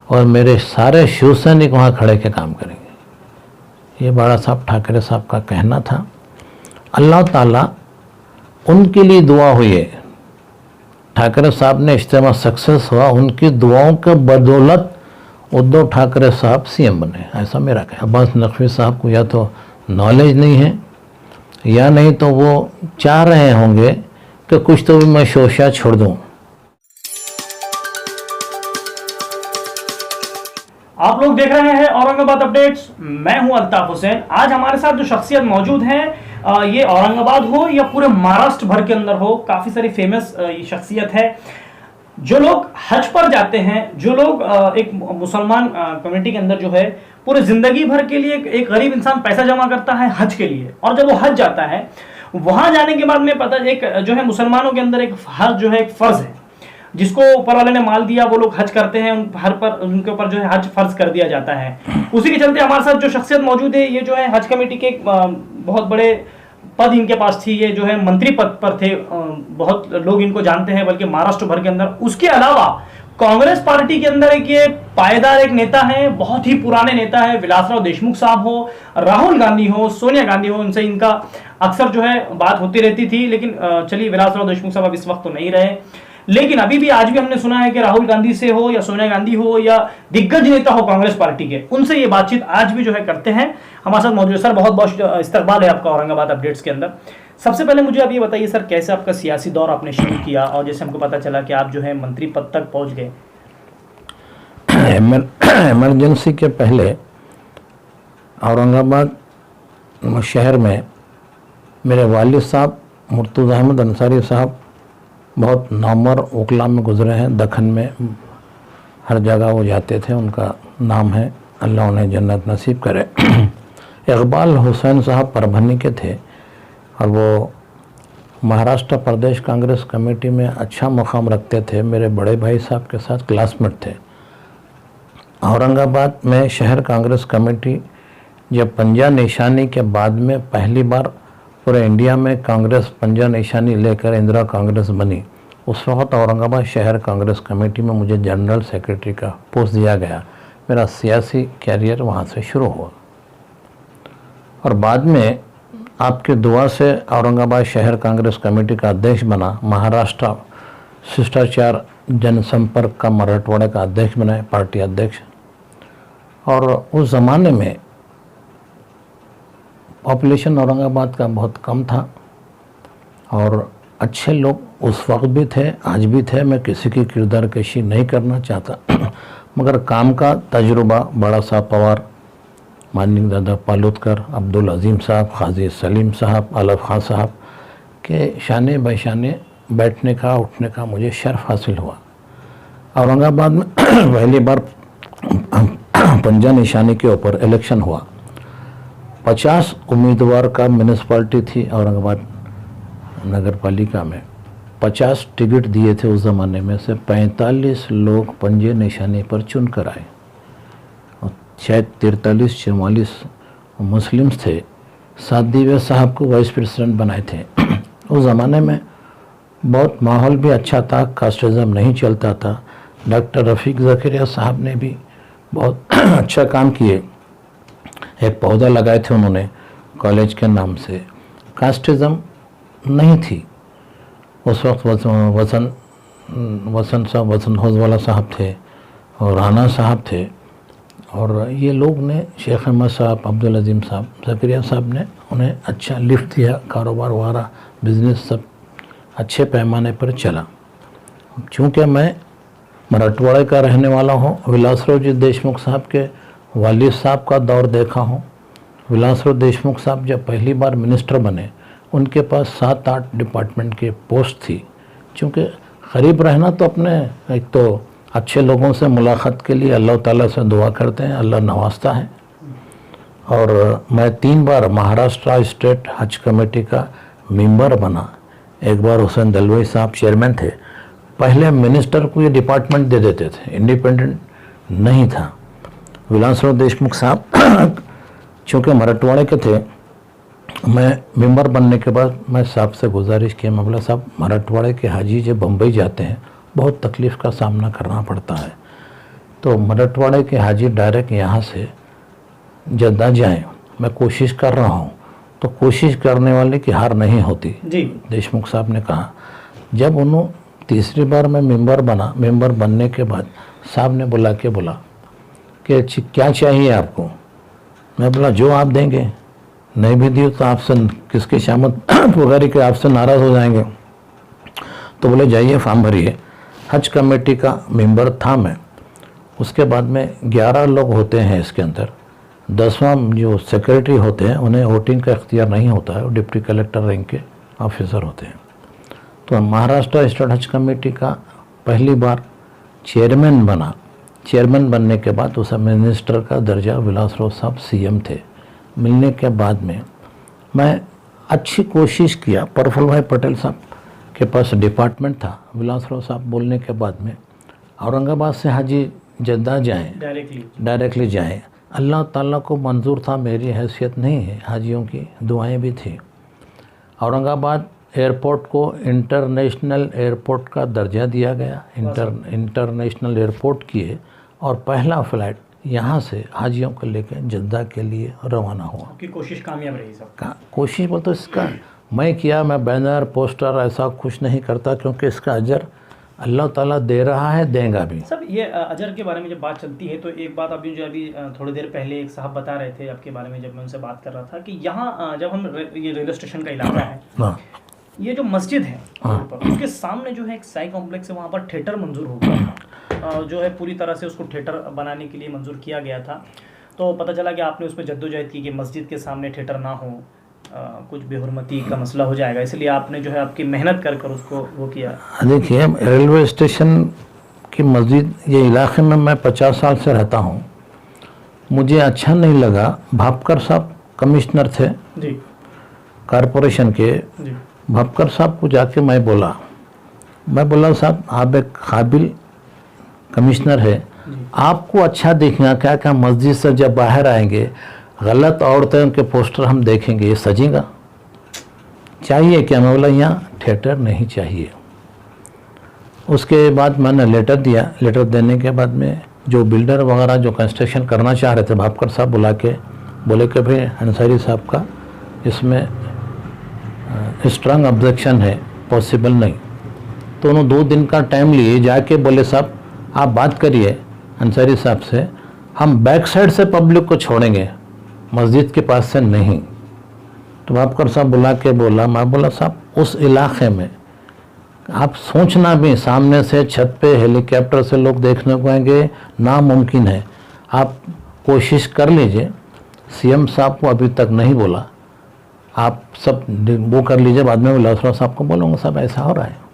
और मेरे सारे शिवसैनिक वहाँ खड़े के काम करेंगे। ये बाला साहब ठाकरे साहब का कहना था। अल्लाह ताला उनके लिए दुआ हुई है। ठाकरे साहब ने इज्तिमा सक्सेस हुआ, उनकी दुआओं के बदौलत उद्धव ठाकरे साहब सीएम बने, ऐसा मेरा कहना। अब्बास नकवी साहब को या तो नॉलेज नहीं है या नहीं तो वो चाह रहे होंगे कि कुछ तो भी मैं शोशा छोड़ दूं। आप लोग देख रहे हैं औरंगाबाद अपडेट्स। मैं हूं अल्ताफ हुसैन। आज हमारे साथ जो शख्सियत मौजूद हैं, ये औरंगाबाद हो या पूरे महाराष्ट्र भर के अंदर हो, काफी सारी फेमस ये शख्सियत है। जो लोग हज पर जाते हैं, जो लोग एक मुसलमान कम्युनिटी के अंदर जो है पूरे जिंदगी भर के लिए एक गरीब इंसान पैसा जमा करता है हज के लिए, और जब वो हज जाता है वहां जाने के बाद में पता एक जो है मुसलमानों के अंदर एक हज जो है एक फर्ज है, जिसको ऊपर वाले ने माल दिया वो लोग हज करते हैं, हर पर उनके ऊपर जो है हज फर्ज कर दिया जाता है। उसी के चलते हमारे साथ जो शख्सियत मौजूद है, ये जो है हज कमेटी के बहुत बड़े पद इनके पास थी, ये जो है मंत्री पद पर थे, बहुत लोग इनको जानते हैं बल्कि महाराष्ट्र भर के अंदर। उसके अलावा कांग्रेस पार्टी के अंदर एक ये पायदार एक नेता है, बहुत ही पुराने नेता है। विलासराव देशमुख साहब हो, राहुल गांधी हो, सोनिया गांधी हो, इनसे इनका अक्सर जो है बात होती रहती थी। लेकिन चलिए, विलासराव देशमुख साहब अब इस वक्त तो नहीं रहे, लेकिन अभी भी आज भी हमने सुना है कि राहुल गांधी से हो या सोनिया गांधी हो या दिग्गज नेता हो कांग्रेस पार्टी के, उनसे ये बातचीत आज भी जो है करते हैं। हमारे साथ मौजूद सर, बहुत बहुत इस्तकबाल है आपका औरंगाबाद अपडेट्स के अंदर। सबसे पहले मुझे आप ये बताइए सर, कैसे आपका सियासी दौर आपने शुरू किया, और जैसे हमको पता चला कि आप जो है मंत्री पद तक पहुंच गए। इमरजेंसी के पहले औरंगाबाद शहर में मेरे वालिद साहब मुर्तज़ा अहमद अंसारी साहब बहुत नामवर ओखला में गुजरे हैं। दखन में हर जगह वो जाते थे, उनका नाम है, अल्लाह उन्हें जन्नत नसीब करे। इकबाल हुसैन साहब परभनी के थे और वो महाराष्ट्र प्रदेश कांग्रेस कमेटी में अच्छा मुकाम रखते थे। मेरे बड़े भाई साहब के साथ क्लासमेट थे। औरंगाबाद में शहर कांग्रेस कमेटी जब पंजा निशानी के बाद में पहली बार पूरे इंडिया में कांग्रेस पंजा निशानी लेकर इंदिरा कांग्रेस बनी, उस वक्त औरंगाबाद शहर कांग्रेस कमेटी में मुझे जनरल सेक्रेटरी का पोस्ट दिया गया। मेरा सियासी कैरियर वहाँ से शुरू हुआ और बाद में आपकी दुआ से औरंगाबाद शहर कांग्रेस कमेटी का अध्यक्ष बना। महाराष्ट्र शिष्टाचार जनसंपर्क का मराठवाड़ा का अध्यक्ष बनाए, पार्टी अध्यक्ष। और उस ज़माने में पॉपुलेशन औरंगाबाद का बहुत कम था और अच्छे लोग उस वक्त भी थे, आज भी थे। मैं किसी की किरदार कशी नहीं करना चाहता, मगर काम का तजुर्बा बड़ा साहब पवार, मानिक दादा पालुतकर, अब्दुल अजीम साहब, खाजी सलीम साहब, अलफ खान साहब के शाने बशाने बैठने का उठने का मुझे शर्फ हासिल हुआ। औरंगाबाद में पहली बार पंजा निशानी के ऊपर इलेक्शन हुआ। 50 उम्मीदवार का म्यूनिसपालिटी थी औरंगाबाद नगर पालिका में, 50 टिकट दिए थे। उस ज़माने में से 45 लोग पंजे निशानी पर चुन कर आए और शायद 43-44 मुस्लिम्स थे। सादिवे साहब को वाइस प्रेसिडेंट बनाए थे। उस ज़माने में बहुत माहौल भी अच्छा था, कास्टिज़म नहीं चलता था। डॉक्टर रफ़ीक ज़करिया साहब ने भी बहुत अच्छा काम किए। एक पौधा लगाए थे उन्होंने कॉलेज के नाम से। कास्टिज़म नहीं थी उस वक्त। वसन होजवाला साहब थे और राना साहब थे, और ये लोग ने शेख अहमद साहब, अब्दुल अजीम साहब, ज़करिया साहब ने उन्हें अच्छा लिफ्ट दिया। कारोबार वगैरह बिजनेस सब अच्छे पैमाने पर चला। चूँकि मैं मराठवाड़ा का रहने वाला हूँ, विलासराव जी देशमुख साहब के वालिद साहब का दौर देखा हूँ। विलासराव देशमुख साहब जब पहली बार मिनिस्टर बने, उनके पास 7-8 डिपार्टमेंट के पोस्ट थी। चूँकि करीब रहना तो अपने एक तो अच्छे लोगों से मुलाकात के लिए अल्लाह ताला से दुआ करते हैं, अल्लाह नवाजता है। और मैं 3 बार महाराष्ट्र स्टेट हज कमेटी का मेंबर बना। एक बार हुसैन दलवाई साहब चेयरमैन थे। पहले मिनिस्टर को ये डिपार्टमेंट दे देते थे, इंडिपेंडेंट नहीं था। विलासराव देशमुख साहब चूँकि मराठवाड़े के थे, मैं मेंबर बनने के बाद मैं साहब से गुजारिश की, मौला साहब मराठवाड़े के हाजी जब बम्बई जाते हैं बहुत तकलीफ़ का सामना करना पड़ता है, तो मराठवाड़े के हाजी डायरेक्ट यहाँ से जद्दा जाएं, मैं कोशिश कर रहा हूँ। तो कोशिश करने वाले की हार नहीं होती जी। देशमुख साहब ने कहा। जब उन्होंने तीसरी बार मैं मेंबर बना, मेंबर बनने के बाद साहब ने बोला कि क्या चाहिए आपको? मैं बोला जो आप देंगे, नहीं भी दियो तो आपसे किसकी शामत वगैरह के आपसे नाराज़ हो जाएंगे। तो बोले जाइए फॉर्म भरिए। हज कमेटी का मेंबर था मैं। उसके बाद में 11 लोग होते हैं इसके अंदर। 10वां जो सेक्रेटरी होते हैं उन्हें वोटिंग का इख्तियार नहीं होता है, वो डिप्टी कलेक्टर रैंक के ऑफिसर होते हैं। तो महाराष्ट्र स्टेट हज कमेटी का पहली बार चेयरमैन बना। चेयरमैन बनने के बाद उस मिनिस्टर का दर्जा विलासराव साहब सीएम थे। मिलने के बाद में मैं अच्छी कोशिश किया। प्रफुल्ल भाई पटेल साहब के पास डिपार्टमेंट था। विलासराव साहब बोलने के बाद में औरंगाबाद से हाजी जद्दा जाएं, डायरेक्टली जाएं। अल्लाह ताला को मंजूर था, मेरी हैसियत नहीं है, हाजियों की दुआएं भी थी। औरंगाबाद एयरपोर्ट को इंटरनेशनल एयरपोर्ट का दर्जा दिया गया। इंटरनेशनल एयरपोर्ट किए और पहला फ़्लाइट यहाँ से हाजियों को लेकर जद्दा के लिए रवाना हुआ। आपकी कोशिश कामयाब रही सब? कोशिश बोल तो इसका मैं किया, मैं बैनर पोस्टर ऐसा कुछ नहीं करता, क्योंकि इसका अजर अल्लाह ताला दे रहा है, देगा भी। सब ये अजर के बारे में जब बात चलती है तो एक बात अभी थोड़ी देर पहले एक साहब बता रहे थे आपके बारे में, जब मैं उनसे बात कर रहा था कि यहाँ जब हम ये रेलवे स्टेशन का इलाका है, ये जो मस्जिद है उसके सामने जो है एक साई कॉम्प्लेक्स है, वहाँ पर थिएटर मंजूर हो गया था, जो है पूरी तरह से उसको थिएटर बनाने के लिए मंजूर किया गया था। तो पता चला कि आपने उसमें जद्दोजहद की कि मस्जिद के सामने थिएटर ना हो, कुछ बेहुरमती का मसला हो जाएगा, इसलिए आपने जो है आपकी मेहनत कर कर उसको वो किया। देखिए, रेलवे स्टेशन की मस्जिद ये इलाके में मैं 50 साल से रहता हूँ, मुझे अच्छा नहीं लगा। भापकर साहब कमिश्नर थे जी कारपोरेशन के। जी। भापकर साहब को जाके मैं बोला साहब आप एक काबिल कमिश्नर है, आपको अच्छा दिखेगा क्या क्या मस्जिद से जब बाहर आएंगे गलत औरतें के पोस्टर हम देखेंगे, ये सजेगा? चाहिए क्या? मैं बोला यहाँ थिएटर नहीं चाहिए। उसके बाद मैंने लेटर दिया। लेटर देने के बाद में जो बिल्डर वगैरह जो कंस्ट्रक्शन करना चाह रहे थे, भापकर साहब बुला के बोले कि भाई अंसारी साहब का इसमें स्ट्रांग ऑब्जेक्शन है, पॉसिबल नहीं। तो उन्होंने 2 दिन का टाइम लिए, जाके बोले साहब आप बात करिए अंसारी साहब से, हम बैक साइड से पब्लिक को छोड़ेंगे, मस्जिद के पास से नहीं। तो भापकर साहब बुला के बोला, मैं बोला साहब उस इलाके में आप सोचना भी, सामने से छत पे हेलीकॉप्टर से लोग देखने को आएंगे, नामुमकिन है। आप कोशिश कर लीजिए। सीएम साहब को अभी तक नहीं बोला, आप सब वो कर लीजिए, बाद में विलासराव साहब को बोलूँगा साहब ऐसा हो रहा है।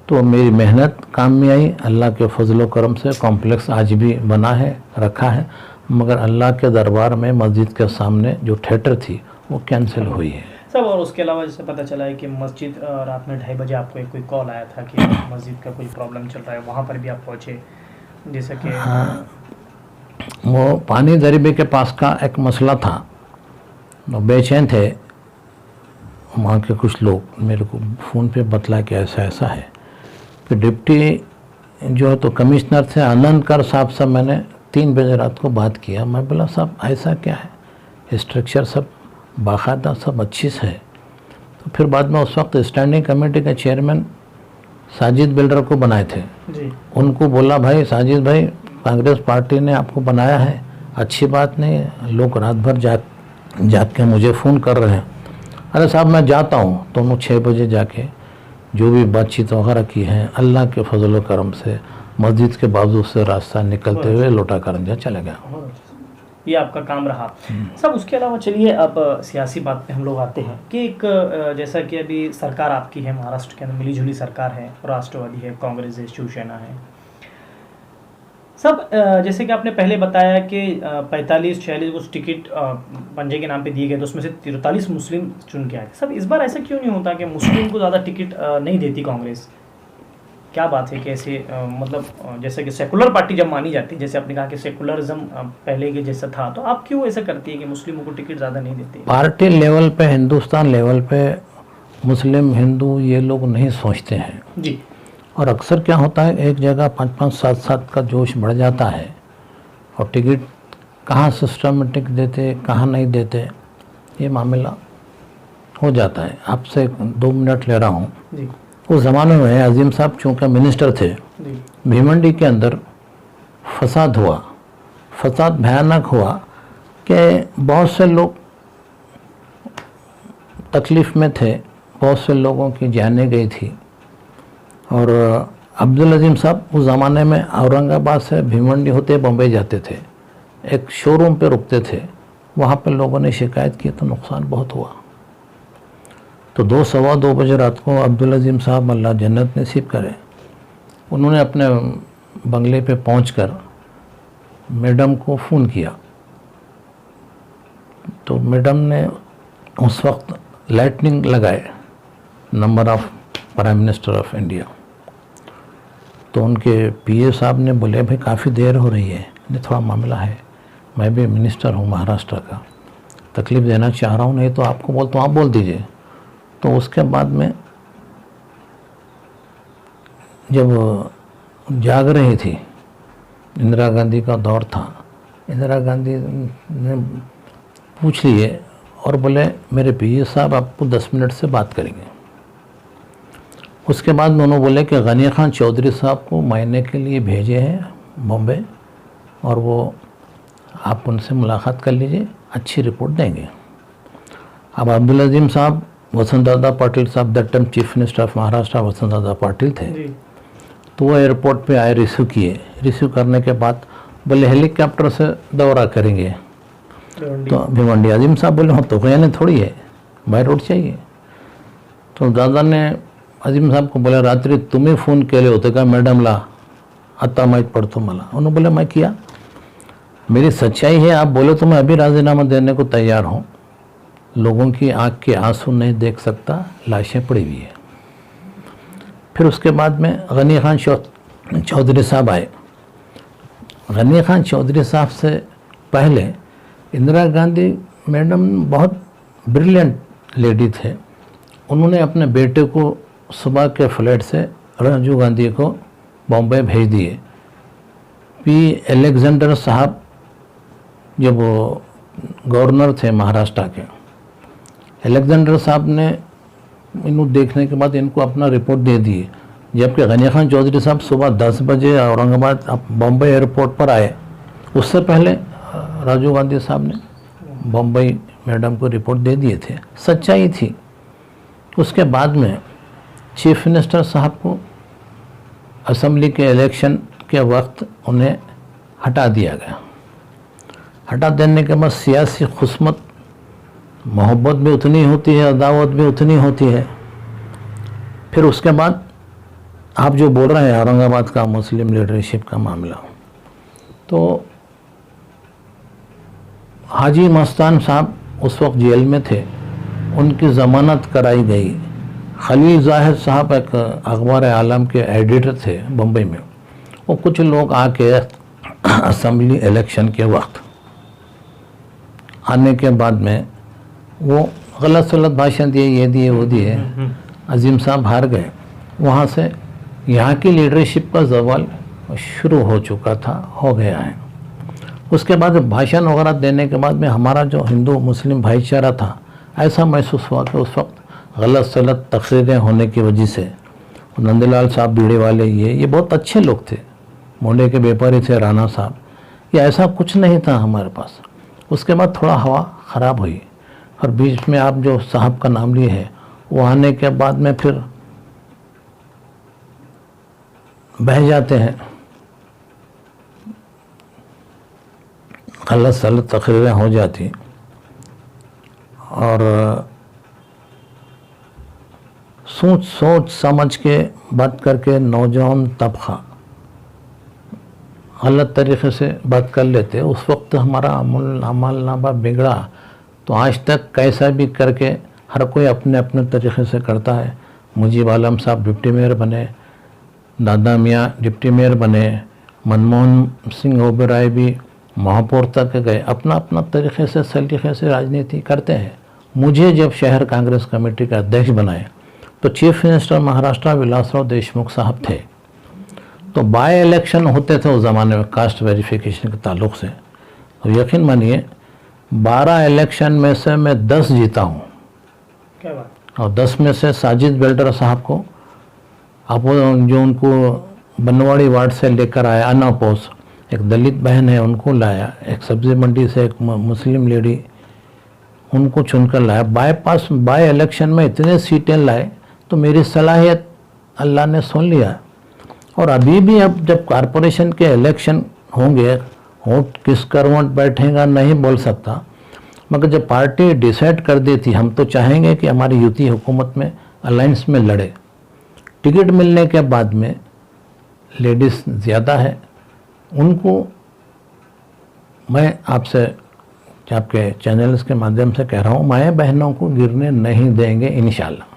तो मेरी मेहनत काम में आई। अल्लाह के फजल व करम से कॉम्प्लेक्स आज भी बना है, रखा है, मगर अल्लाह के दरबार में मस्जिद के सामने जो थिएटर थी वो कैंसिल हुई है सब। और उसके अलावा जैसे पता चला है कि मस्जिद रात में 2:30 बजे आपको कोई कॉल आया था कि मस्जिद का कोई प्रॉब्लम चल रहा है, वहाँ पर भी आप पहुँचे, जैसे कि हाँ, वो पानी दरिबे के पास का एक मसला था, बेचैन थे वहाँ के कुछ लोग, मेरे को फ़ोन पे बतला कि ऐसा ऐसा है। फिर डिप्टी जो है तो कमिश्नर थे आनंदकर साहब से मैंने 3 बजे रात को बात किया। मैं बोला साहब ऐसा क्या है, स्ट्रक्चर सब बाकायदा सब अच्छी से है। तो फिर बाद में उस वक्त स्टैंडिंग कमेटी के चेयरमैन साजिद बिल्डर को बनाए थे जी। उनको बोला भाई साजिद भाई, कांग्रेस पार्टी ने आपको बनाया है, अच्छी बात नहीं है, लोग रात भर जाग के मुझे फ़ोन कर रहे हैं। अरे साहब मैं जाता हूँ। तो उन्होंने 6 बजे जाके जो भी बातचीत वगैरह की है, अल्लाह के फजल करम से मस्जिद के बाजू से रास्ता निकलते हुए लोटा करंजा चले गया। ये आपका काम रहा सब। उसके अलावा चलिए अब सियासी बात पे हम लोग आते हैं कि एक जैसा कि अभी सरकार आपकी है, महाराष्ट्र के अंदर मिलीजुली सरकार है, राष्ट्रवादी है, कांग्रेस है, शिवसेना है सब। जैसे कि आपने पहले बताया कि 45-46 कुछ टिकट पंजे के नाम पे दिए गए, तो उसमें से 43 मुस्लिम चुन के आए थे सब। इस बार ऐसा क्यों नहीं होता कि मुस्लिम को ज़्यादा टिकट नहीं देती कांग्रेस? क्या बात है कि ऐसे मतलब जैसे कि सेकुलर पार्टी जब मानी जाती है, जैसे आपने कहा कि सेकुलरिज्म पहले के जैसा था, तो आप क्यों ऐसा करती है कि मुस्लिमों को टिकट ज़्यादा नहीं देते? पार्टी लेवल पे, हिंदुस्तान लेवल पे मुस्लिम हिंदू ये लोग नहीं सोचते हैं जी। और अक्सर क्या होता है, एक जगह 5-5, 7-7 का जोश बढ़ जाता है और टिकट कहाँ सिस्टमेटिक देते कहाँ नहीं देते, ये मामला हो जाता है। आपसे 2 मिनट ले रहा हूँ। जी उस ज़माने में अजीम साहब चूँकि मिनिस्टर थे, जी भिवंडी के अंदर फसाद हुआ। फसाद भयानक हुआ कि बहुत से लोग तकलीफ़ में थे, बहुत से लोगों की जानें गई थी। और अब्दुल अजीम साहब उस ज़माने में औरंगाबाद से भिवंडी होते बम्बई जाते थे, एक शोरूम पे रुकते थे। वहाँ पे लोगों ने शिकायत की तो नुकसान बहुत हुआ। तो 2 सवा 2 बजे रात को अब्दुल अजीम साहब, अल्लाह जन्नत नसीब करे, उन्होंने अपने बंगले पे पहुंचकर मैडम को फ़ोन किया। तो मैडम ने उस वक्त लाइटनिंग लगाए, number of prime minister of India. तो उनके पीए साहब ने बोले भाई काफ़ी देर हो रही है, नहीं थोड़ा मामला है, मैं भी मिनिस्टर हूँ महाराष्ट्र का, तकलीफ़ देना चाह रहा हूँ, नहीं तो आपको बोलता हूँ आप बोल दीजिए। तो उसके बाद में जब जाग रही थी, इंदिरा गांधी का दौर था, इंदिरा गांधी ने पूछ लिए और बोले मेरे पीए साहब आपको 10 मिनट से बात करेंगे। उसके बाद उन्होंने बोले कि गनी खान चौधरी साहब को महीने के लिए भेजे हैं बॉम्बे और वो आप उनसे मुलाकात कर लीजिए, अच्छी रिपोर्ट देंगे। अब अब्दुल अजीम साहब, वसंत Dada Patil Saheb, that time chief minister of Maharashtra Vasant Dada Patil थे, तो वो एयरपोर्ट पे आए, रिसीव किए। रिसीव करने के बाद बोले हेलीकॉप्टर से दौरा करेंगे तो भिवंडी। अजीम साहब बोले हाँ तो कहने थोड़ी है, बाय रोड चाहिए। तो दादा ने अजीम साहब को बोला रात्रि तुम्हें फ़ोन केले होते का मॅडम ला आता माहीत पडतो मला। उन्होंने बोला मैं किया, मेरी सच्चाई है, आप बोले तो मैं अभी राजीनामा देने को तैयार हूँ। लोगों की आँख के आंसू नहीं देख सकता, लाशें पड़ी हुई है। फिर उसके बाद में गनी खान चौधरी साहब आए। गनी खान चौधरी साहब से पहले इंदिरा गांधी मैडम बहुत ब्रिलियंट लेडी थे। उन्होंने अपने बेटे को सुबह के फ्लाइट से राजीव गांधी को बॉम्बे भेज दिए। पी अलेक्जेंडर साहब जब वो गवर्नर थे महाराष्ट्र के, अलेक्जेंडर साहब ने इनको देखने के बाद इनको अपना रिपोर्ट दे दिए। जबकि गनी खान चौधरी साहब सुबह 10 बजे औरंगाबाद बॉम्बे एयरपोर्ट पर आए, उससे पहले राजीव गांधी साहब ने बॉम्बई मैडम को रिपोर्ट दे दिए थे, सच्चाई थी। उसके बाद में चीफ मिनिस्टर साहब को असेंबली के इलेक्शन के वक्त उन्हें हटा दिया गया। हटा देने के बाद सियासी खुस्मत, मोहब्बत भी उतनी होती है, अदावत भी उतनी होती है। फिर उसके बाद आप जो बोल रहे हैं औरंगाबाद का मुस्लिम लीडरशिप का मामला, तो हाजी मस्तान साहब उस वक्त जेल में थे, उनकी ज़मानत कराई गई। खलील ज़ाहिर साहब एक अखबार आलम के एडिटर थे बम्बई में, वो कुछ लोग आके असेंबली इलेक्शन के वक्त आने के बाद में वो गलत सलत भाषण दिए, ये दिए वो दिए, अजीम साहब हार गए। वहाँ से यहाँ की लीडरशिप का जवाल शुरू हो चुका था, हो गया है। उसके बाद भाषण वगैरह देने के बाद में हमारा जो हिंदू मुस्लिम भाईचारा था, ऐसा महसूस हुआ कि उस वक्त गलत सलत तकरीरें होने की वजह से नंदलाल साहब बीड़े वाले ये बहुत अच्छे लोग थे, मोंडे के व्यापारी थे राणा साहब, ये ऐसा कुछ नहीं था हमारे पास। उसके बाद थोड़ा हवा ख़राब हुई और बीच में आप जो साहब का नाम लिए है वो आने के बाद में फिर बह जाते हैं, गलत सलत तकरीरें हो जाती और सोच समझ के बात करके नौजवान तबका गलत तरीक़े से बात कर लेते। उस वक्त हमारा अमलनामा बिगड़ा, तो आज तक कैसा भी करके हर कोई अपने अपने तरीक़े से करता है। मुजीब आलम साहब डिप्टी मेयर बने, दादा मियाँ डिप्टी मेयर बने, मनमोहन सिंह ओबेरॉय भी महापौर तक गए, अपना अपना तरीक़े से सलीक़े से राजनीति करते हैं। मुझे जब शहर कांग्रेस कमेटी का अध्यक्ष बनाए तो चीफ मिनिस्टर महाराष्ट्र विलासराव देशमुख साहब थे। तो बाय इलेक्शन होते थे उस ज़माने में कास्ट वेरिफिकेशन के ताल्लुक से। तो यकीन मानिए 12 इलेक्शन में से मैं 10 जीता हूँ। क्या बात। और 10 में से साजिद बिल्डर साहब को आप जो उनको बनवाड़ी वार्ड से लेकर आया अनअपोज, एक दलित बहन है उनको लाया, एक सब्जी मंडी से एक मुस्लिम लेडी उनको चुनकर लाया। बाय इलेक्शन में इतने सीटें लाए तो मेरी सलाहियत अल्लाह ने सुन लिया। और अभी भी अब जब कॉरपोरेशन के इलेक्शन होंगे, वोट किस करवट बैठेगा नहीं बोल सकता, मगर जब पार्टी डिसाइड कर दी थी हम तो चाहेंगे कि हमारी यूती हुकूमत में अलायंस में लड़े। टिकट मिलने के बाद में लेडीज़ ज़्यादा है, उनको मैं आपसे आपके चैनल्स के माध्यम से कह रहा हूँ, माएँ बहनों को गिरने नहीं देंगे इंशाल्लाह।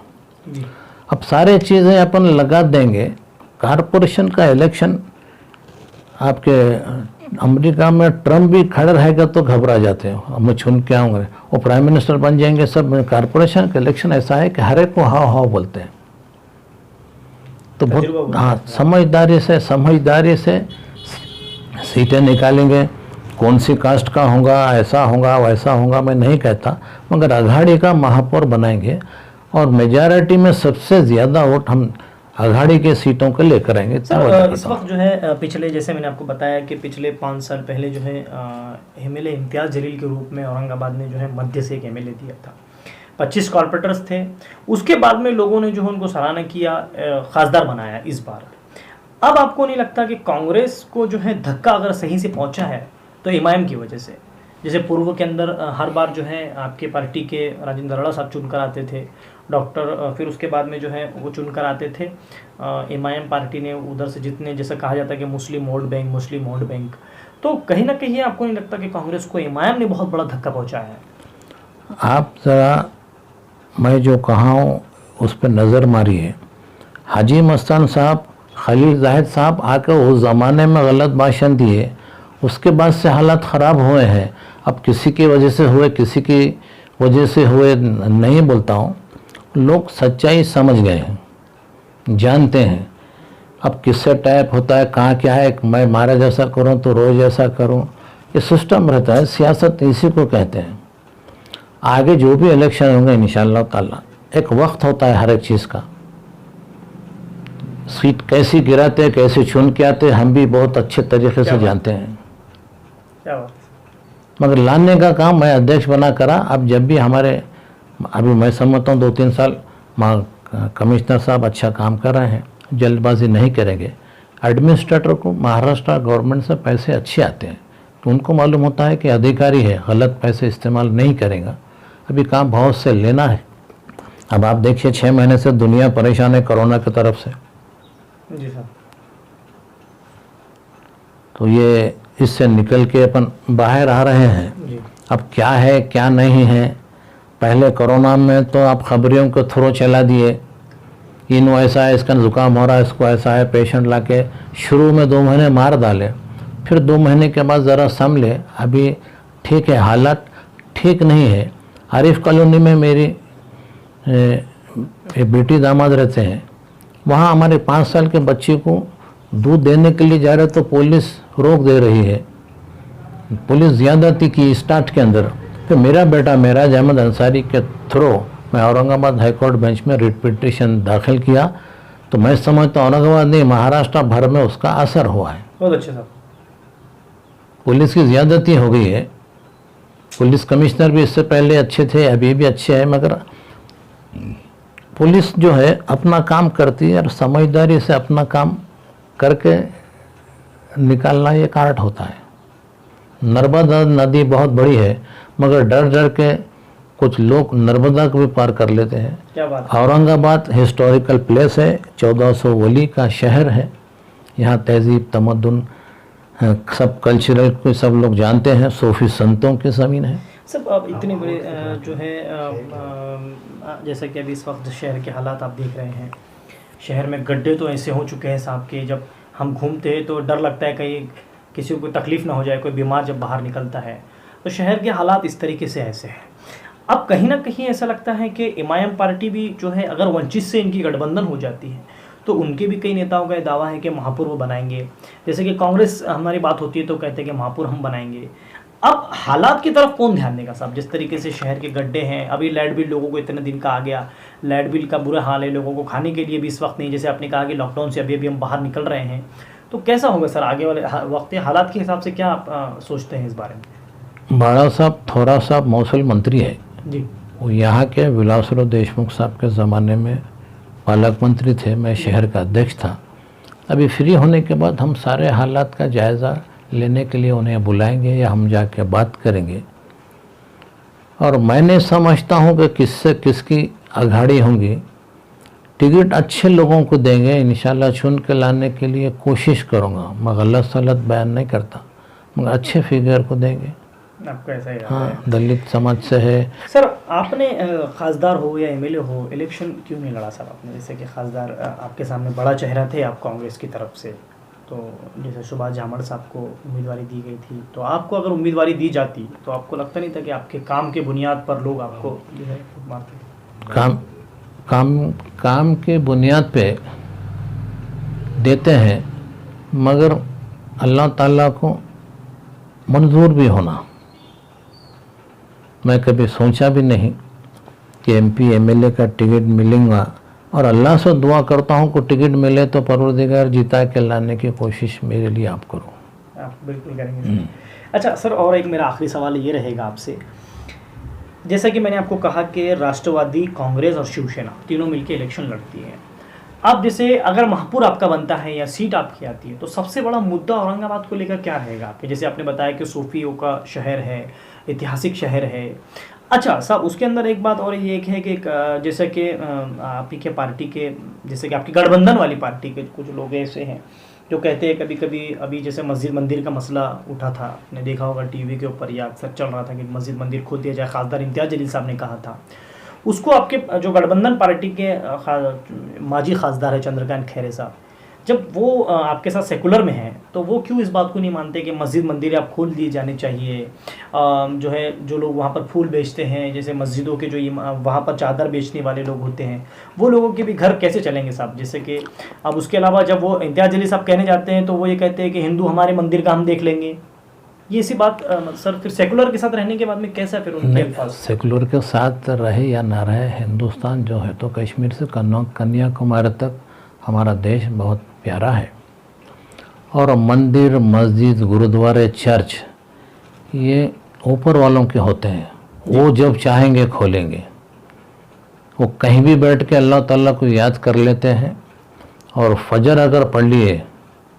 अब सारे चीज़ें अपन लगा देंगे। कॉरपोरेशन का इलेक्शन आपके अमेरिका में ट्रम्प भी खड़ा रहेगा तो घबरा जाते हो, अब मैं चुन के आऊँगा, वो प्राइम मिनिस्टर बन जाएंगे सब। कॉरपोरेशन का इलेक्शन ऐसा है कि हर एक को हाव हाव बोलते हैं। तो बहुत हाँ समझदारी से सीटें निकालेंगे। कौन सी कास्ट का होगा, ऐसा होगा वैसा होगा मैं नहीं कहता, मगर अघाड़ी का महापौर बनाएंगे और मेजॉरिटी में सबसे ज़्यादा वोट हम अघाड़ी के सीटों को लेकर आएंगे। सर इस वक्त जो है पिछले, जैसे मैंने आपको बताया कि पिछले 5 साल पहले जो है एमएलए इम्तियाज़ जलील के रूप में औरंगाबाद ने जो है मध्य से एक एमएलए दिया था। 25 कॉर्पोरेटर्स थे। उसके बाद में लोगों ने जो है उनको सराहना किया, खासदार बनाया इस बार। अब आपको नहीं लगता कि कांग्रेस को जो है धक्का अगर सही से पहुंचा है तो एमआईएम की वजह से? जैसे पूर्व के अंदर हर बार जो है आपके पार्टी के राजेंद्र अरोड़ा साहब चुनकर आते थे, डॉक्टर, फिर उसके बाद में जो है वो चुनकर आते थे। एमआईएम पार्टी ने उधर से जितने, जैसा कहा जाता है कि मुस्लिम वोट बैंक, तो कहीं ना कहीं आपको नहीं लगता कि कांग्रेस को एमआईएम ने बहुत बड़ा धक्का पहुंचाया है? आप ज़रा मैं जो कहा हूँ उस पर नज़र मारिए। हाजी मस्तान साहब, खलील जाहिद साहब आकर उस ज़माने में गलत भाषण दिए, उसके बाद से हालात ख़राब हुए हैं। अब किसी की वजह से हुए, किसी की वजह से हुए नहीं बोलता हूँ, लोग सच्चाई समझ गए हैं, जानते हैं अब किससे टाइप होता है, कहाँ क्या है। मैं मारा जैसा करूँ तो रोज़ ऐसा करूँ, ये सिस्टम रहता है। सियासत इसी को कहते हैं। आगे जो भी इलेक्शन होंगे इंशाअल्लाह ताला, एक वक्त होता है हर एक चीज़ का। सीट कैसी गिराते, कैसे चुन के आते, हम भी बहुत अच्छे तरीके से जानते हैं। मगर लाने का काम मैं अध्यक्ष बना करा। अब जब भी हमारे, अभी मैं समझता हूँ 2-3 साल कमिश्नर साहब अच्छा काम कर रहे हैं, जल्दबाजी नहीं करेंगे। एडमिनिस्ट्रेटर को महाराष्ट्र गवर्नमेंट से पैसे अच्छे आते हैं, तो उनको मालूम होता है कि अधिकारी है, गलत पैसे इस्तेमाल नहीं करेगा। अभी काम बहुत से लेना है। अब आप देखिए 6 महीने से दुनिया परेशान है कोरोना की तरफ से। जी सर। तो ये इससे निकल के अपन बाहर आ रहे हैं। जी। अब क्या है क्या नहीं है, पहले कोरोना में तो आप खबरियों के थ्रू चला दिए, इनको ऐसा है, इसका जुकाम हो रहा है, इसको ऐसा है, पेशेंट लाके शुरू में 2 महीने मार डाले, फिर 2 महीने के बाद ज़रा संभले। अभी ठीक है, हालात ठीक नहीं है। आरिफ कॉलोनी में मेरी बेटी दामाद रहते हैं, वहाँ हमारे 5 साल के बच्चे को दूध देने के लिए जा रहे तो पुलिस रोक दे रही है। पुलिस ज़्यादती की स्टार्ट के अंदर। फिर मेरा बेटा मेराज अहमद अंसारी के थ्रू मैं औरंगाबाद हाईकोर्ट बेंच में रिट पिटीशन दाखिल किया। तो मैं समझता हूँ औरंगाबाद नहीं, महाराष्ट्र भर में उसका असर हुआ है। बहुत अच्छा साहब। पुलिस की ज़्यादती हो गई है। पुलिस कमिश्नर भी इससे पहले अच्छे थे, अभी भी अच्छे हैं, मगर पुलिस जो है अपना काम करती है और समझदारी से अपना काम करके निकालना ये आर्ट होता है। नर्मदा नदी बहुत बड़ी है, मगर डर डर के कुछ लोग नर्मदा को भी पार कर लेते हैं। क्या बात है। औरंगाबाद हिस्टोरिकल प्लेस है, 1400 वली का शहर है। यहाँ तहजीब तमद्दुन सब कल्चरल को सब लोग जानते हैं, सूफी संतों की ज़मीन है। सब अब इतने बड़े जो है जैसा कि अभी इस वक्त शहर के हालात आप देख रहे हैं, शहर में गड्ढे तो ऐसे हो चुके हैं साहब के, जब हम घूमते हैं तो डर लगता है कहीं किसी को तकलीफ़ ना हो जाए, कोई बीमार जब बाहर निकलता है। तो शहर के हालात इस तरीके से ऐसे हैं। अब कहीं ना कहीं ऐसा लगता है कि एमआईएम पार्टी भी जो है, अगर वंचित से इनकी गठबंधन हो जाती है तो उनके भी कई नेताओं का ये दावा है कि महापौर वो बनाएंगे। जैसे कि कांग्रेस हमारी बात होती है तो कहते हैं कि महापौर हम बनाएंगे। अब हालात की तरफ कौन ध्यान देगा साहब? जिस तरीके से शहर के गड्ढे हैं, अभी लाइट बिल लोगों को इतने दिन का आ गया, लाइट बिल का बुरा हाल है, लोगों को खाने के लिए भी इस वक्त नहीं, जैसे आपने कहा कि लॉकडाउन से अभी अभी हम बाहर निकल रहे हैं, तो कैसा होगा सर आगे वाले वक्त या हालात के हिसाब से? क्या आप सोचते हैं इस बारे में? बाड़ा साहब थोड़ा साहब मौसल मंत्री है जी। वो यहाँ के विलासराव देशमुख साहब के ज़माने में पालक मंत्री थे, मैं शहर का अध्यक्ष था। अभी फ्री होने के बाद हम सारे हालात का जायज़ा लेने के लिए उन्हें बुलाएंगे या हम जाके बात करेंगे। और मैंने समझता हूँ कि किससे किसकी अघाड़ी होंगी। टिकट अच्छे लोगों को देंगे, इंशाल्लाह चुन के लाने के लिए कोशिश करूँगा। मैं गलत सलत बयान नहीं करता, मगर अच्छे फिगर को देंगे। आपको ऐसा ही हाँ, दलित समाज से है। सर आपने खासदार हो या एमएलए हो, इलेक्शन क्यों नहीं लड़ा सर आपने? जैसे कि खासदार आपके सामने बड़ा चेहरा थे आप कांग्रेस की तरफ से, तो जैसे सुभाष झामड़ साहब को उम्मीदवारी दी गई थी, तो आपको अगर उम्मीदवारी दी जाती तो आपको लगता नहीं था कि आपके काम के बुनियाद पर लोग आपको जो है मारते? काम के बुनियाद पे देते हैं, मगर अल्लाह ताला को मंजूर भी होना। मैं कभी सोचा भी नहीं कि एमपी एमएलए का टिकट मिलेगा, और अल्लाह से दुआ करता हूँ कि टिकट मिले तो परवरदिगार जिता के लाने की कोशिश मेरे लिए आप करो। आप बिल्कुल करेंगे सर। अच्छा सर, और एक मेरा आखिरी सवाल ये रहेगा आपसे। जैसा कि मैंने आपको कहा कि राष्ट्रवादी, कांग्रेस और शिवसेना तीनों मिलकर इलेक्शन लड़ती है। अब जैसे अगर महापौर आपका बनता है या सीट आपकी आती है, तो सबसे बड़ा मुद्दा औरंगाबाद को लेकर क्या रहेगा आपके? जैसे आपने बताया कि सूफियों का शहर है, ऐतिहासिक शहर है। अच्छा साहब, उसके अंदर एक बात और ये है कि जैसे कि आप ही के पार्टी के, जैसे कि आपकी गठबंधन वाली पार्टी के कुछ लोग ऐसे हैं जो कहते हैं कभी कभी, अभी जैसे मस्जिद मंदिर का मसला उठा था, आपने देखा होगा टीवी के ऊपर या अक्सर चल रहा था कि मस्जिद मंदिर खोल दिया जाए, खासदार इम्तियाज़ जलील साहब ने कहा था। उसको आपके जो गठबंधन पार्टी के माजी खासदार है चंद्रकांत खैरे साहब, जब वो आपके साथ सेकुलर में हैं, तो वो क्यों इस बात को नहीं मानते कि मस्जिद मंदिर आप खोल दिए जाने चाहिए? जो है, जो लोग वहाँ पर फूल बेचते हैं, जैसे मस्जिदों के जो वहाँ पर चादर बेचने वाले लोग होते हैं, वो लोगों के भी घर कैसे चलेंगे साहब? जैसे कि अब उसके अलावा जब वो इम्तियाज़ जलील साहब कहने जाते हैं तो वो ये कहते हैं कि हिंदू हमारे मंदिर का हम देख लेंगे। ये ऐसी बात सर, फिर सेकुलर के साथ रहने के बाद में कैसा फिर उनके अल्फाज? सेकुलर के साथ रहे या ना रहे, हिंदुस्तान जो है तो कश्मीर से कन्याकुमारी तक हमारा देश बहुत प्यारा है। और मंदिर, मस्जिद, गुरुद्वारे, चर्च ये ऊपर वालों के होते हैं, वो जब चाहेंगे खोलेंगे। वो कहीं भी बैठ के अल्लाह ताला को याद कर लेते हैं। और फजर अगर पढ़ लिए,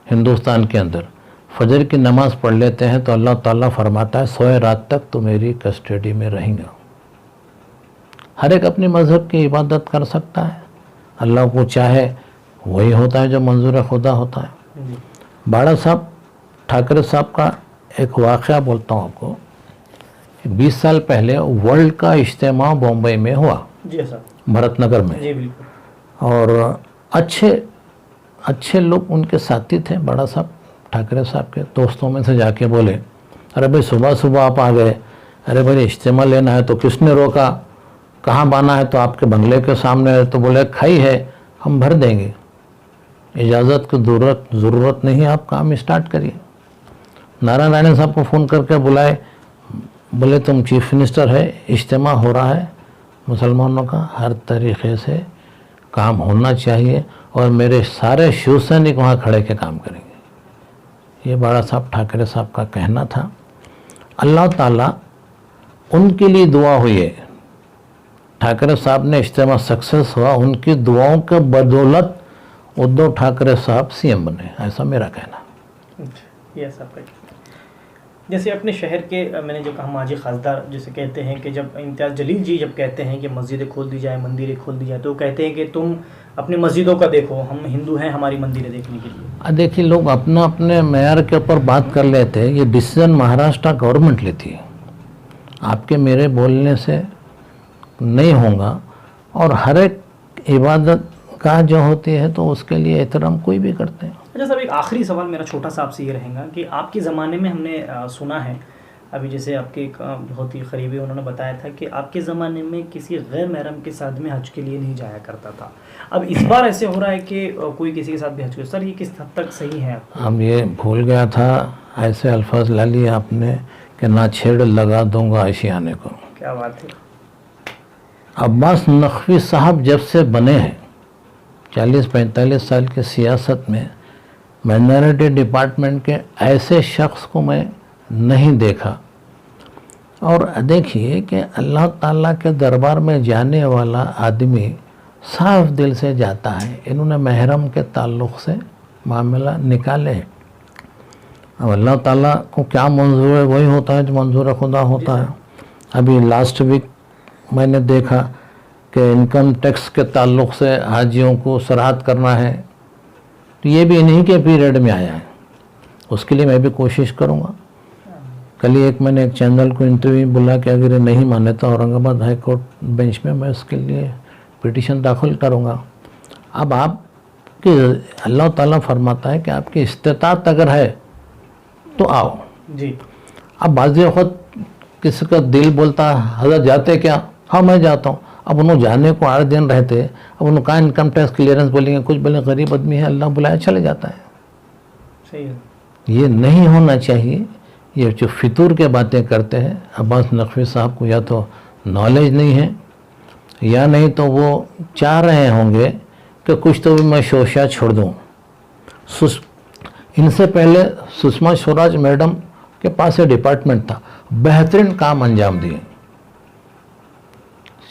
हिंदुस्तान के अंदर फजर की नमाज़ पढ़ लेते हैं तो अल्लाह ताला फरमाता है सोए रात तक तो मेरी कस्टडी में रहेगा। हर एक अपनी मज़हब की इबादत कर सकता है, अल्लाह को चाहे वही होता है जो मंजूर खुदा होता है। बाड़ा साहब ठाकरे साहब का एक वाक़या बोलता हूँ आपको। 20 साल पहले वर्ल्ड का इज्तिमा बॉम्बे में हुआ, जी सर, भरतनगर में। जी बिल्कुल। और अच्छे लोग उनके साथी थे। बड़ा साहब ठाकरे साहब के दोस्तों में से जाके बोले, अरे भाई सुबह सुबह आप आ गए, अरे भाई इज्तिमा लेना है तो किसने रोका, कहाँ बाना है? तो आपके बंगले के सामने है। तो बोले खाई है, हम भर देंगे, इजाज़त की ज़रूरत नहीं, आप काम स्टार्ट करिए। नारायण राणे साहब को फ़ोन करके बुलाए, बोले तुम चीफ मिनिस्टर है, इज्तिमा हो रहा है मुसलमानों का, हर तरीक़े से काम होना चाहिए और मेरे सारे शिव सैनिक वहाँ खड़े के काम करेंगे। ये बाड़ा साहब ठाकरे साहब का कहना था। अल्लाह ताला उनके लिए दुआ हुई है। ठाकरे साहब ने इज्तिमा सक्सेस हुआ, उनकी दुआओं के बदौलत उद्धव ठाकरे साहब सीएम बने, ऐसा मेरा कहना। ये सब जैसे अपने शहर के, मैंने जो कहा माजी खासदार जैसे कहते हैं कि जब इम्तियाज़ जलील जी जब कहते हैं कि मस्जिदें खोल दी जाए, मंदिरें खोल दी जाए, तो कहते हैं कि तुम अपनी मस्जिदों का देखो, हम हिंदू हैं, हमारी मंदिरें देखने के लिए। देखिए, लोग अपना अपने मेयर के ऊपर बात कर लेते हैं। ये डिसीजन महाराष्ट्र गवर्नमेंट लेती है, आपके मेरे बोलने से नहीं होगा। और हर एक इबादत का जो होती है तो उसके लिए एहतराम कोई भी करते हैं। अच्छा साहब, एक आखिरी सवाल मेरा छोटा सा आपसे ये रहेगा कि आपके ज़माने में हमने सुना है अभी जैसे आपके एक बहुत ही करीबी उन्होंने बताया था कि आपके ज़माने में किसी गैर महरम के साथ में हज के लिए नहीं जाया करता था, अब इस बार ऐसे हो रहा है कि कोई किसी के साथ भी हज के, सर ये किस हद तक सही है? अब ये भूल गया था, ऐसे अल्फाज ला लिए आपने कि ना छेड़ लगा दूंगा आशियाने को। क्या बात है। अब्बास नकवी साहब जब से बने हैं 40-45 साल की सियासत में माइनॉरिटी डिपार्टमेंट के ऐसे शख्स को मैं नहीं देखा। और देखिए कि अल्लाह ताला के दरबार में जाने वाला आदमी साफ दिल से जाता है। इन्होंने महरम के ताल्लुक़ से मामला निकाले हैं। अब अल्लाह ताला को क्या मंजूर है वही होता है जो मंजूर खुदा होता है। अभी लास्ट वीक मैंने देखा कि इनकम टैक्स के ताल्लुक़ से हाजियों को सराहत करना है, तो ये भी इन्हीं के पीरियड में आया है। उसके लिए मैं भी कोशिश करूँगा। कल ही मैंने एक चैनल को इंटरव्यू बोला कि अगर ये नहीं माने तो औरंगाबाद हाई कोर्ट बेंच में मैं उसके लिए पिटीशन दाखिल करूँगा। अब आपकी अल्लाह ताला फरमाता है कि आपकी इस्तिताअत अगर है तो आओ जी। अब बाज़ वक़्त किसी का दिल बोलता है हज़रत जाते क्या, हाँ मैं जाता हूँ। अब उन्होंने जाने को 8 दिन रहते, अब उन्होंने कहा इनकम टैक्स क्लियरेंस बोलेंगे, कुछ बोले गरीब आदमी है, अल्लाह बुलाया चले जाता है। सही है। ये नहीं होना चाहिए। ये जो फितूर के बातें करते हैं, अब्बास नकवी साहब को या तो नॉलेज नहीं है या नहीं तो वो चाह रहे होंगे कि कुछ तो भी मैं शोशा छोड़ दूँ। इनसे पहले सुषमा स्वराज मैडम के पास ये डिपार्टमेंट था, बेहतरीन काम अंजाम दिए,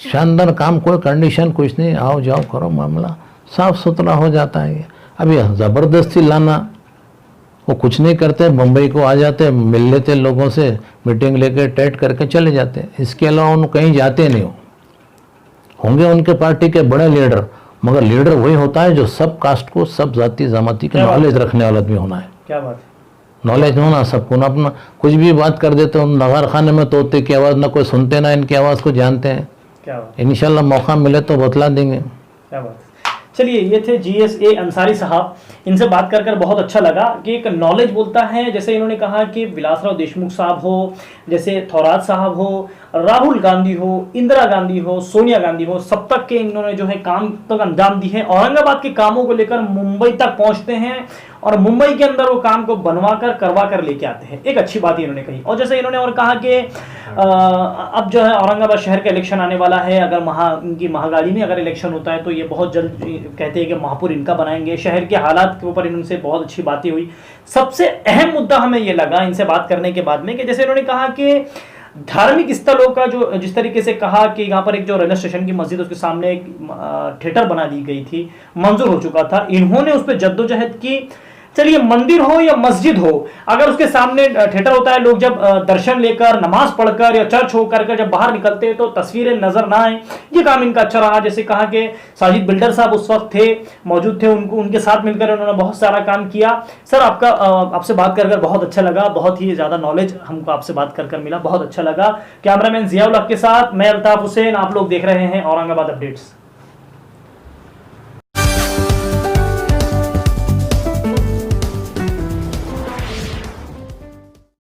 शानदार काम, कोई कंडीशन कुछ नहीं, आओ जाओ करो, मामला साफ़ सुथरा हो जाता है। ये अब ये ज़बरदस्ती लाना, वो कुछ नहीं करते, मुंबई को आ जाते, मिल लेते लोगों से, मीटिंग लेके टाइट करके चले जाते। इसके अलावा उन कहीं जाते नहीं होंगे उनके पार्टी के बड़े लीडर, मगर लीडर वही होता है जो सब कास्ट को, सब जाति जमाती के नॉलेज रखने वाला आदमी होना है। क्या बात है। नॉलेज होना सबको, ना अपना कुछ भी बात कर देते हो। नगार खाने में तोते की आवाज़ ना कोई सुनते, ना इनकी आवाज़ को जानते हैं। क्या बात। इंशाल्लाह मौका मिले तो बतला देंगे। क्या बात। चलिए, ये थे GSA अंसारी साहब। इनसे बात कर कर बहुत अच्छा लगा कि एक नॉलेज बोलता है। जैसे इन्होंने कहा कि विलासराव देशमुख साहब हो, जैसे थोरात साहब हो, राहुल गांधी हो, इंदिरा गांधी हो, सोनिया गांधी हो, सब तक के इन्होंने जो है काम तक अंजाम दी है। औरंगाबाद के कामों को लेकर मुंबई तक पहुंचते हैं और मुंबई के अंदर वो काम को बनवा कर करवा कर लेके आते हैं। एक अच्छी बात इन्होंने कही। और जैसे इन्होंने और कहा कि अब जो है औरंगाबाद शहर का इलेक्शन आने वाला है, अगर इनकी महागाड़ी में अगर इलेक्शन होता है तो ये बहुत जल्द कहते हैं कि महापुर इनका बनाएंगे। शहर के हालात के ऊपर इनसे बहुत अच्छी बातें हुई। सबसे अहम मुद्दा हमें ये लगा इनसे बात करने के बाद में कि जैसे इन्होंने कहा कि धार्मिक स्थलों का जो जिस तरीके से कहा कि यहाँ पर एक जो रेलवे स्टेशन की मस्जिद उसके सामने एक थिएटर बना दी गई थी, मंजूर हो चुका था, इन्होंने उस पर जद्दोजहद की। चलिए, मंदिर हो या मस्जिद हो, अगर उसके सामने थिएटर होता है, लोग जब दर्शन लेकर, नमाज पढ़कर या चर्च होकर जब बाहर निकलते हैं तो तस्वीरें नजर ना आए, ये काम इनका अच्छा रहा। जैसे कहा कि साजिद बिल्डर साहब उस वक्त मौजूद थे, उनके साथ मिलकर उन्होंने बहुत सारा काम किया। सर, आपसे बात कर बहुत अच्छा लगा, बहुत ही ज्यादा नॉलेज हमको आपसे बात कर मिला, बहुत अच्छा लगा। कैमरामैन जियाउल हक के साथ मैं अल्ताफ हुसैन, आप लोग देख रहे हैं औरंगाबाद अपडेट्स।